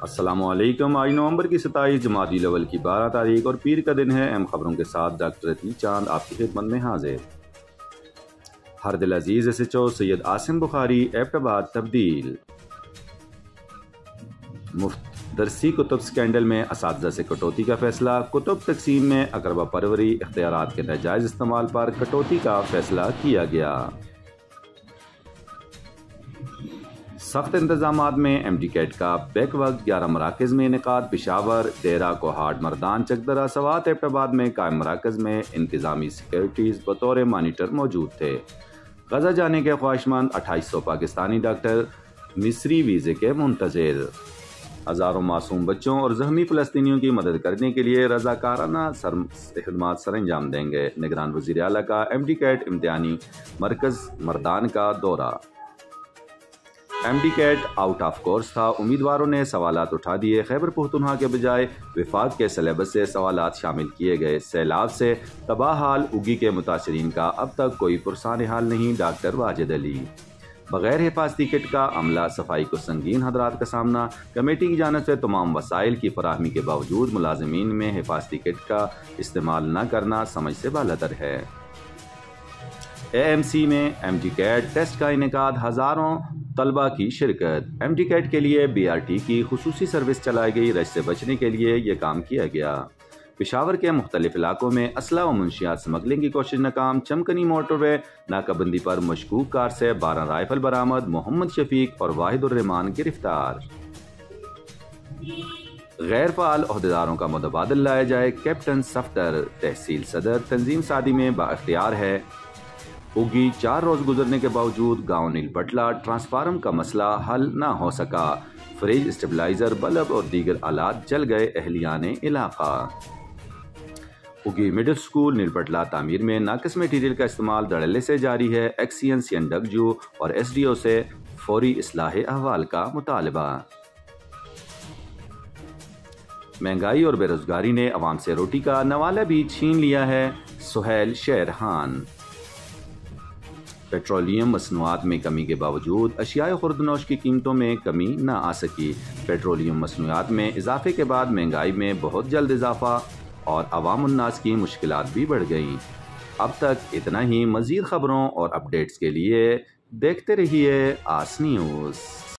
السلام علیکم۔ آج نومبر کی 27 جمادی الاول کی 12 تاریخ اور پیر کا دن ہے۔ اہم خبروں کے ساتھ ڈاکٹر عطیل چاند آپ کی خدمت میں حاضر۔ ہر دل عزیز SHO سید عاصم بخاری ایبٹ آباد تبدیل۔ مفت درسی کتب سکینڈل میں اساتذہ سے کٹوتی کا فیصلہ۔ کتب تقسیم میں اقربا پروری اختیارات کے ناجائز استعمال پر کٹوتی کا فیصلہ کیا گیا۔ سخت انتظامات میں MD کیٹ کا بیک وقت 11 مراکز میں انعقاد۔ پشاور، ڈیرہ کوہاٹ مردان، چکدرہ، سوات، ایبٹ آباد میں قائم مراکز میں انتظامی سیکیورٹیز بطور مانیٹر موجود تھے۔ غزہ جانے کے خواہشمند 2800 پاکستانی ڈاکٹر مصری ویزے کے منتظر۔ ہزاروں معصوم بچوں اور زخمی فلسطینیوں کی مدد کرنے کے لیے رضاکارانہ خدمات سر انجام دیں گے۔ نگران وزیر اعلیٰ کا MD کیٹ امتحانی مرکز مردان کا دورہ۔ MD CAT out of course تھا، امیدواروں نے سوالات اٹھا دیے۔ خیبر پختونخوا کے بجائے وفاق کے سلیبس سے سوالات شامل کیے گئے۔ سیلاب سے تباہ حال اگی کے متاثرین کا اب تک کوئی پرسان حال نہیں۔ ڈاکٹر واجد علی۔ بغیر حفاظتی کٹ کا عملہ صفائی کو سنگین خطرات کا سامنا۔ کمیٹی کی جانب سے تمام وسائل کی فراہمی کے باوجود ملازمین میں حفاظتی کٹ کا استعمال نہ کرنا سمجھ سے بالاتر ہے۔ AMC میں MD کیٹ ٹیسٹ کا انعقاد، ہزاروں طلبہ کی شرکت۔ MD کیٹ کے لیے BRT کی خصوصی سروس چلائی گئی۔ رش سے بچنے کے لیے یہ کام کیا گیا۔ پشاور کے مختلف علاقوں میں اسلحہ و منشیات سمگلنگ کی کوشش ناکام۔ چمکنی موٹر وے ناکہ بندی پر مشکوک کار سے 12 رائفل برآمد۔ محمد شفیق اور واحد الرحمان گرفتار۔ غیر فعال عہدیداروں کا متبادل لایا جائے۔ کیپٹن صفدر تحصیل صدر تنظیم سادی میں بااختیار ہے۔ اگی 4 روز گزرنے کے باوجود گاؤں نیل پٹلا ٹرانسفارم کا مسئلہ حل نہ ہو سکا۔ فریج، اسٹیبلائزر، بلب اور دیگر آلات جل گئے۔ اہلیان علاقہ۔ اگی مڈل سکول نیل پٹلا تعمیر میں ناقص میٹیریل کا استعمال دھڑلے سے جاری ہے۔ ایکسین CNW اور SDO سے فوری اصلاح احوال کا مطالبہ۔ مہنگائی اور بے روزگاری نے عوام سے روٹی کا نوالہ بھی چھین لیا ہے۔ سہیل شیرخان۔ پیٹرولیم مصنوعات میں کمی کے باوجود اشیاء خوردنوش کی قیمتوں میں کمی نہ آ سکی۔ پیٹرولیم مصنوعات میں اضافے کے بعد مہنگائی میں بہت جلد اضافہ اور عوام الناس کی مشکلات بھی بڑھ گئیں۔ اب تک اتنا ہی۔ مزید خبروں اور اپڈیٹس کے لیے دیکھتے رہیے آس نیوز۔